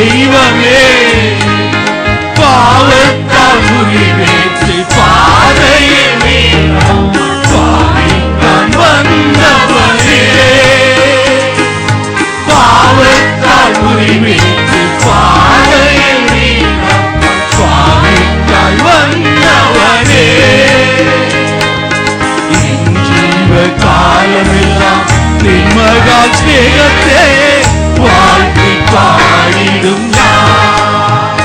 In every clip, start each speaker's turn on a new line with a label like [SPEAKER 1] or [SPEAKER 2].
[SPEAKER 1] தெய்வமே, பாவத்தால் குறிவேற்று பாதையிலே பாவிக்கான் வந்தவரே, பாவத்தால் குறிவேற்று பாதையிலே பாவிக்கான் வந்தவரே, என் ஜீவ காலமெல்லாம் நின் மகா சேகத்தே வாழ்த்தி பாடிடும் நான்.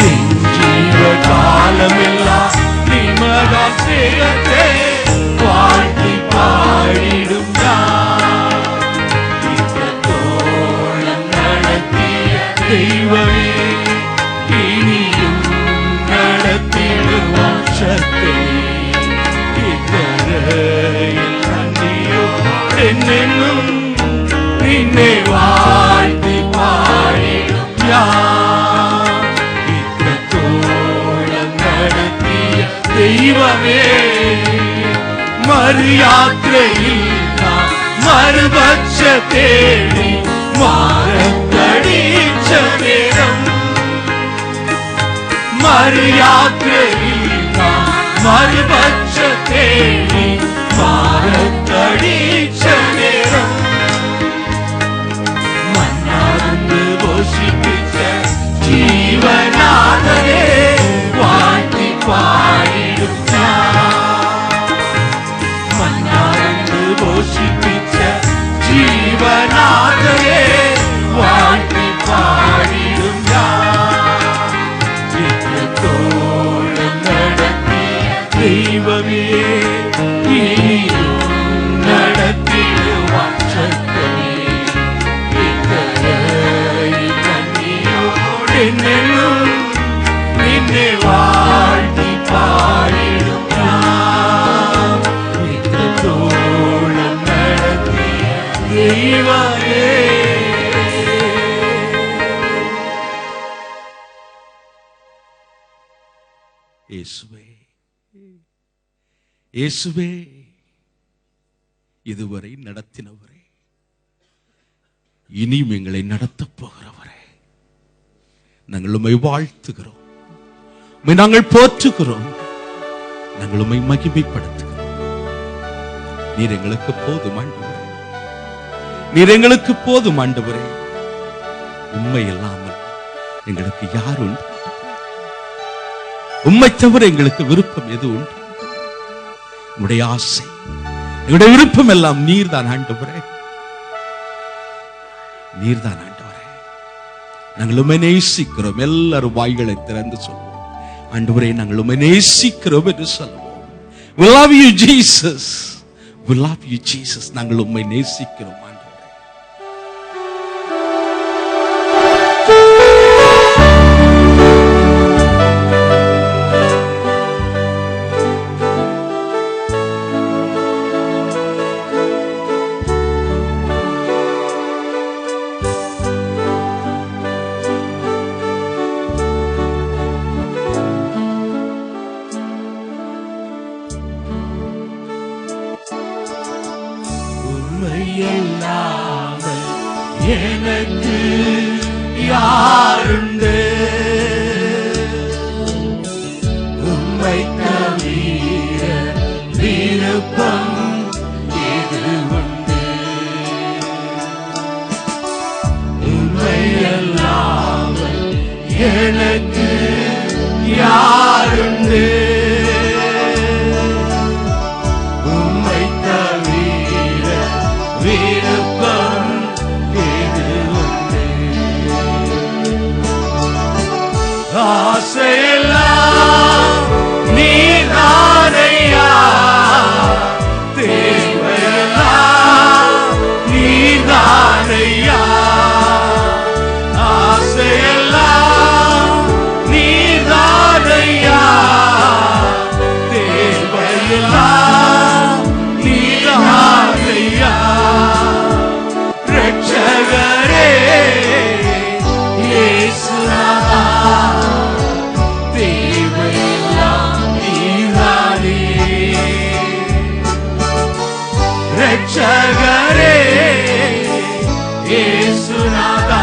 [SPEAKER 1] என் ஜீவ காலமெல்லாம் நின் மகா சேகத்தே வாழ்த்தி பாடிடும் நான். இத்தோளம் நடத்திய தெய்வமே, இனியும் நடத்திடுவான் சக்தி. இக்கரையில் நன்றியோ என்னென்னும் நின்னை வாழ்த்தி பாடிடும் யார். இத்தோளம் நடத்திய தெய்வமே, மறு யாத்திரையில் நான் மறுபட்ச தேடி மாறத்தடிச்ச நேரம், மறு யாத்திரையில் நான் மறுபட்ச தேடி மாறத்தடிச்ச நேரம், மன்னார்ந்து போஷிப்பிச்ச ஜீவநாதனே வாழ்த்தி பாடிடும் நான். மன்னார்ந்து போஷிப்பிச்ச ஜீவநாதனே வாழ்த்தி பாடிடும் நான். இத்தோளம் நடத்திய தெய்வமே, நீயும் நடத்திடுவான் சத்தமே. இக்கரையில் நன்றியோடு என்னென்னும் நின்னை வாழ்த்தி பாடிடும் நான். இத்தோளம் நடத்திய தெய்வமே. இயேசுவே, இயேசுவே, இதுவரை நடத்தினவரே, இனியும் எங்களை நடத்தப் போகிறவரே, நாங்கள் உம்மை வாழ்த்துகிறோம், உம்மை நாங்கள் போற்றுகிறோம், நாங்கள் உம்மை மகிமைப்படுத்துகிறோம். நீர் எங்களுக்கு போதும் ஆண்டவரே, நீர் எங்களுக்கு போதும் ஆண்டவரே. உம்மை இல்லாமல் எங்களுக்கு யார் உண்டு? உம்மை தவிர எங்களுக்கு விருப்பம் எது உண்டு? உம்முடைய ஆசை, எங்களுடைய விருப்பம் எல்லாம் நீர்தான் ஆண்டவரே, நீர்தான் ஆண்டவரே. நாங்கள் உம்மை நேசிக்கிறோம். எல்லாரும் வாய்களை திறந்து சொல்லுவோம், ஆண்டவரே நாங்கள் உம்மை நேசிக்கிறோம் என்று சொல்லுவோம். We love you Jesus, we love you Jesus. நாங்கள் உம்மை நேசிக்கிறோம் ஆண்டவரே. எனக்கு யாருண்டு? உம்மை தவிர விருப்பம் இது உண்டு? உம்மை அல்லாமல் எனக்கு யாருண்டு? உம்மை தவிர விருப்பம் ஆசையெல்லாம் நீர்தானையா, தேவையெல்லாம் நீர்தானையா. ஆசையெல்லாம் நீர்தானையா, தேவையெல்லாம் நீர்தானையா. ரட்சகரே இயேசுநாதா, ரட்சகரே இயேசுநாதா,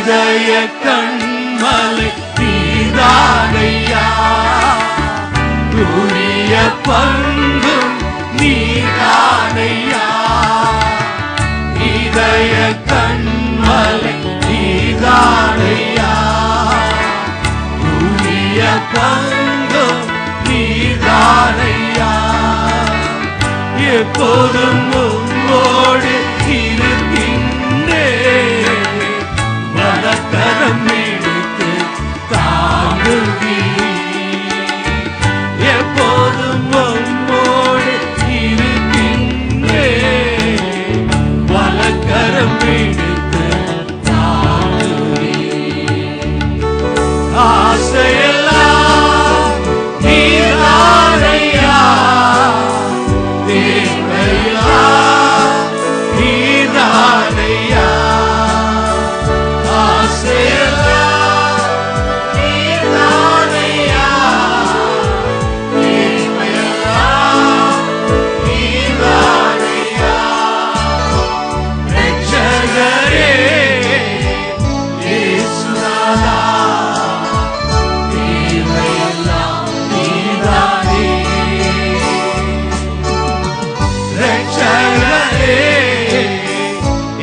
[SPEAKER 1] இதய கண்மலை நீதானையா, உரிய பங்கும் நீதானையா. இதய கண்மலை நீதானையா, உரிய பங்கும் நீதானையா. எப்போதும் உம்மோடு இருக்கின்றேன், வலக்கரம் எடுத்து தாங்குகிறீர். எப்போதும் உம்மோடு இருக்கின்றேன், வலக்கரம் எடுத்து தாங்குகிறீர். ஆசையெல்லாம் நீதானையா, தேவையெல்லாம் நீதானையா. ஆசையெல்லாம் நீதானையா, தேவையெல்லாம் நீதானையா. ரட்சகரே இயேசுநாதா, தேவையெல்லாம் நீதானே. ரட்சகரே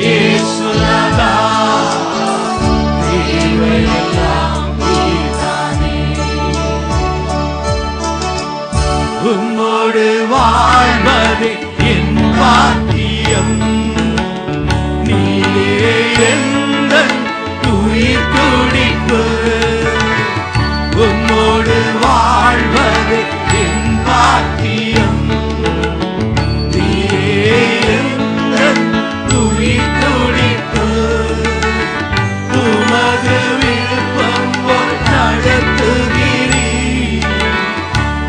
[SPEAKER 1] இயேசுநாதா, தேவையெல்லாம் நீதானே. உம்மோடு வாழ்வதே என் பாக்கியம், நீயே எந்தன் உயிர் துடிப்பு. உம்மோடு வாழ்வதே என் பாக்கியம், நீயே எந்தன் உயிர் துடிப்பு. உமது விருப்பம் போல் நடத்துகிறீர்,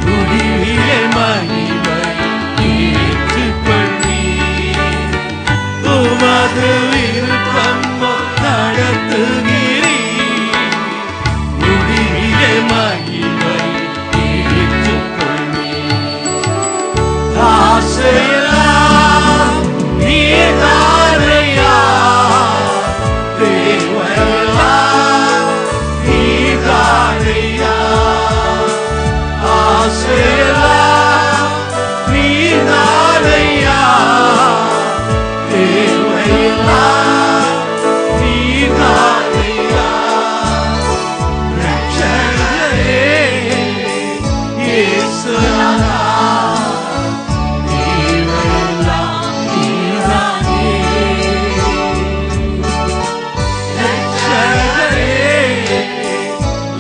[SPEAKER 1] முடிவிலே மகிமை ஏற்றுக்கொள்வீர். உமது விருப்பம் போல் நடத்துகிறீர், முடிவிலே மகிமை ஏற்றுக்கொள்வீர். ஆசையெல்லாம் நீதானையா, தேவையெல்லாம் நீதானையா. ஆசையெல்லாம் நீதானையா, தேவையெல்லாம் நீதானையா. ரட்சகரே இயேசுநாதா, தேவையெல்லாம் நீதானே. ரட்சகரே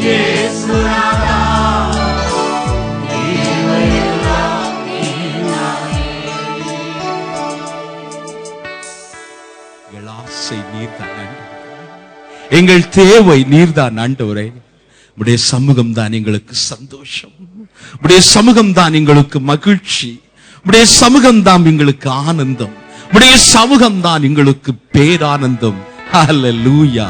[SPEAKER 1] இயேசுநாதா, தேவையெல்லாம் நீதானே. எங்கள் ஆசை நீர்தான் ஆண்டவரே, எங்கள் தேவை நீர்தான் ஆண்டவரே. உடைய சமூகம் தான் எங்களுக்கு சந்தோஷம், உடைய சமூகம் தான் எங்களுக்கு மகிழ்ச்சி, உடைய சமூகம் தான் எங்களுக்கு ஆனந்தம், உடைய சமூகம் தான் எங்களுக்கு பேரானந்தம். ஹல்லேலூயா.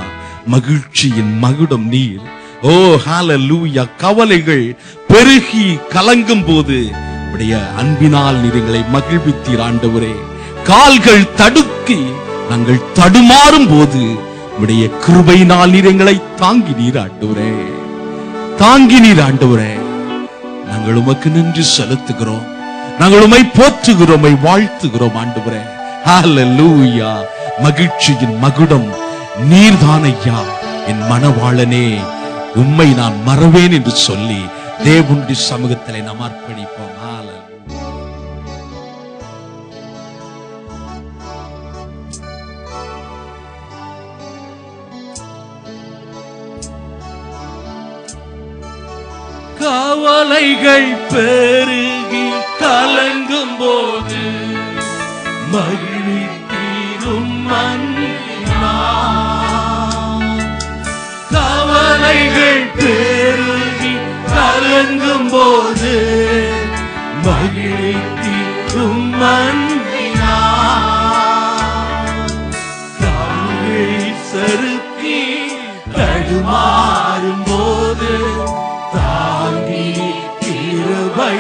[SPEAKER 1] மகிழ்ச்சியின் மகுடம் நீர். ஓ ஹல்லேலூயா. கவலைகள் பெருகி கலங்கும் போது உடைய அன்பினால் நீர் எங்களை மகிழ்வித்தீர் ஆண்டவரே. கால்கள் தடுக்கி நாங்கள் தடுமாறும் போது உடைய கிருபையினால் நீர் எங்களை தாங்கினீர் ஆண்டவரே, தாங்கினீர் ஆண்டவரே. நாங்கள் உமக்கு நன்றி செலுத்துகிறோம், நாங்கள் உம்மை போற்றுகிறோம், உம்மை வாழ்த்துகிறோம் ஆண்டவரே. ஹல்லேலூயா. மகிழ்ச்சியின் மகுடம் நீர்தானையா, என் மணவாளனே உம்மை நான் மறவேன் என்று சொல்லி தேவனுடைய சமூகத்திலே நாம் அர்ப்பணிப்போம். கவலைகள் பெருகி கலங்கும் போது மகிழ்த்தீரும் கவலைகள் பெருகி கலங்கும் போது மகிழ்த்தீரும் கவலை சறுக்கி தடுமாறும் போது தாங்கி கிருபை